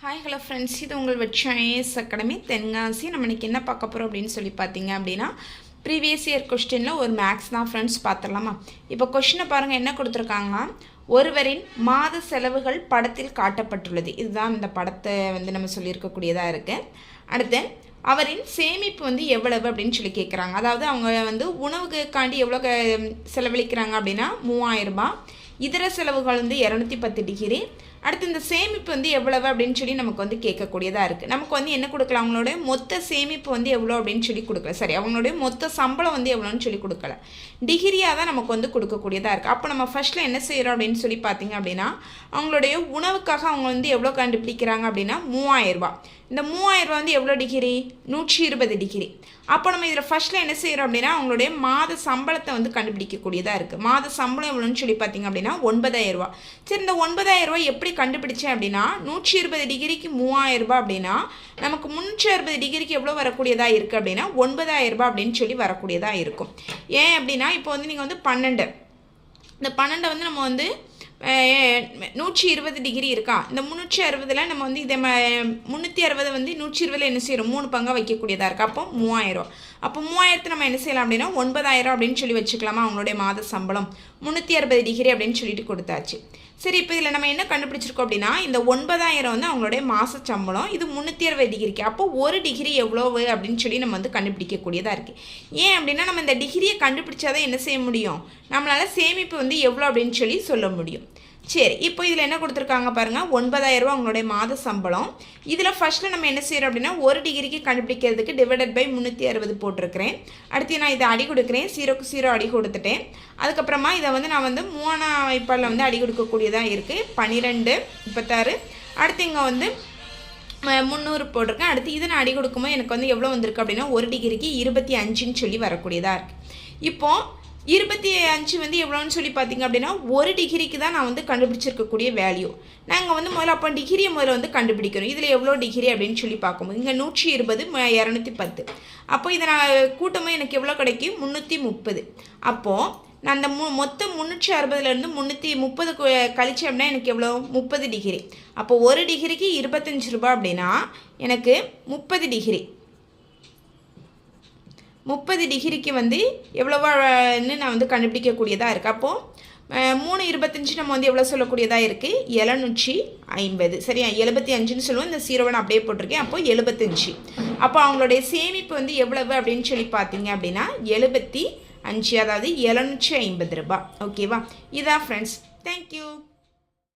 Hi hello friends, இது உங்கள் வெற்றி ஐஏஎஸ் அகாடமி தென்காசி. நம்ம இன்றைக்கி என்ன பார்க்க போகிறோம் அப்படின்னு சொல்லி பார்த்தீங்க அப்படின்னா, ப்ரீவியஸ் இயர் கொஸ்டினில் ஒரு மேக்ஸ் தான் ஃப்ரெண்ட்ஸ் பார்த்துடலாமா. இப்போ கொஸ்டினை பாருங்கள், என்ன கொடுத்துருக்காங்கன்னா, ஒருவரின் மாத செலவுகள் படத்தில் காட்டப்பட்டுள்ளது. இதுதான் இந்த படத்தை நம்ம சொல்லியிருக்கக்கூடியதாக இருக்குது. அடுத்து அவரின் சேமிப்பு எவ்வளவு அப்படின்னு சொல்லி கேட்குறாங்க. அதாவது அவங்க உணவுக்காண்டி எவ்வளோ செலவழிக்கிறாங்க அப்படின்னா 3000 ரூபாய். இதர செலவுகள் 210 டிகிரி. அடுத்து இந்த சேமிப்பு எவ்வளவு அப்படின்னு சொல்லி நமக்கு கேட்கக்கூடியதாக இருக்குது. நமக்கு என்ன கொடுக்கல, அவங்களுடைய மொத்த சேமிப்பு எவ்வளோ அப்படின்னு சொல்லி கொடுக்கல. சரி, அவங்களுடைய மொத்த சம்பளம் எவ்வளோன்னு சொல்லி கொடுக்கல, டிகிரியாக தான் நமக்கு கொடுக்கக்கூடியதாக இருக்குது. அப்போ நம்ம ஃபஸ்ட்டில் என்ன செய்கிறோம் அப்படின்னு சொல்லி பார்த்தீங்க அப்படின்னா, அவங்களுடைய உணவுக்காக அவங்க எவ்வளோ கண்டுபிடிக்கிறாங்க அப்படின்னா 3000 ரூபாய். இந்த 3000 ரூபா எவ்வளோ டிகிரி, 120 டிகிரி. அப்போ நம்ம இதில் ஃபஸ்ட்டில் என்ன செய்கிறோம் அப்படின்னா, அவங்களுடைய மாத சம்பளத்தை கண்டுபிடிக்கக்கூடியதாக இருக்குது. மாத சம்பளம் எவ்வளோன்னு சொல்லி பார்த்தீங்க அப்படின்னா 9000 ரூபா. சரி, இந்த 9000 ரூபா எப்படி கண்டுபிடிச்சேன் அப்படின்னா, 120 டிகிரிக்கு 3000 ரூபா அப்படின்னா நமக்கு 360 டிகிரிக்கு எவ்வளோ வரக்கூடியதாக இருக்குது அப்படின்னா 9000 ரூபா அப்படின்னு சொல்லி வரக்கூடியதாக இருக்கும். ஏன் அப்படின்னா, இப்போ நீங்கள் 12, இந்த 12 நம்ம 120 டிகிரி இருக்கா, இந்த 360ல் நம்ம இதே 360 120ல் என்ன செய்கிறோம், 3 பங்காக வைக்கக்கூடியதாக இருக்குது. அப்போ 3000. அப்போ 3000 நம்ம என்ன செய்யலாம் அப்படின்னா 9000 அப்படின்னு சொல்லி வச்சுக்கலாமா. அவங்களுடைய மாத சம்பளம் 360 டிகிரி அப்படின்னு சொல்லிட்டு கொடுத்தாச்சு. சரி, இப்போ இதில் நம்ம என்ன கண்டுபிடிச்சிருக்கோம் அப்படின்னா, இந்த 9000 அவங்களுடைய மாத சம்பளம், இது 360 டிகிரிக்கு. அப்போ ஒரு டிகிரி எவ்வளவு அப்படின்னு சொல்லி நம்ம கண்டுபிடிக்கக்கூடியதாக இருக்குது. ஏன் அப்படின்னா, நம்ம இந்த டிகிரியை கண்டுபிடிச்சாதான் என்ன செய்ய முடியும், நம்மளால் சேமிப்பு எவ்வளோ அப்படின்னு சொல்லி சொல்ல முடியும். சரி, இப்போ இதில் என்ன கொடுத்துருக்காங்க பாருங்கள், 9000 ரூபா அவங்களுடைய மாத சம்பளம். இதில் ஃபஸ்ட்டில் நம்ம என்ன செய்கிறோம் அப்படின்னா, ஒரு டிகிரிக்கு கண்டுபிடிக்கிறதுக்கு டிவைடட் பை 360 போட்டிருக்கிறேன். அடுத்து நான் இதை அடி கொடுக்குறேன், 0க்கு 0 அடி கொடுத்துட்டேன். அதுக்கப்புறமா இதை நான் 3ஆம் வாய்ப்பாடில் அடி கொடுக்கக்கூடியதாக இருக்குது. 12, 36. அடுத்து இங்கே 300 போட்டிருக்கேன். அடுத்து இதை நான் அடி கொடுக்கும்போது எனக்கு எவ்வளோ வந்திருக்கு அப்படின்னா, ஒரு டிகிரிக்கு 25ன்னு சொல்லி வரக்கூடியதாக இருக்குது. இப்போது 25 எவ்வளோன்னு சொல்லி பார்த்தீங்க அப்படின்னா, ஒரு டிகிரிக்கு தான் நான் கண்டுபிடிச்சிருக்கக்கூடிய வேல்யூ. நாங்கள் முதல்ல அப்போ டிகிரியை முதல்ல கண்டுபிடிக்கிறோம். இதில் எவ்வளோ டிகிரி அப்படின்னு சொல்லி பார்க்கும்போது இங்கே 120, 210. அப்போ இதை நான் கூட்டமாக எனக்கு எவ்வளோ கிடைக்கும், 330. அப்போது நான் அந்த மொத்தம் 360லேருந்து 330 கழிச்சு அப்படின்னா எனக்கு எவ்வளோ, 30 டிகிரி. அப்போ ஒரு டிகிரிக்கு 25 ரூபாய் அப்படின்னா எனக்கு 30 டிகிரி. 30 டிகிரிக்கு எவ்வளோவான்னு நான் கண்டுபிடிக்கக்கூடியதாக இருக்குது. அப்போது 325 நம்ம எவ்வளோ சொல்லக்கூடியதாக இருக்குது, 750. சரியா, 75ன்னு சொல்லுவோம். இந்த 0 அப்படியே போட்டிருக்கேன். அப்போது 75. அப்போ அவங்களுடைய சேமிப்பு எவ்வளவு அப்படின்னு சொல்லி பார்த்தீங்க அப்படின்னா 75, அதாவது 750 ரூபாய். ஓகேவா, இதான் ஃப்ரெண்ட்ஸ். தேங்க்யூ.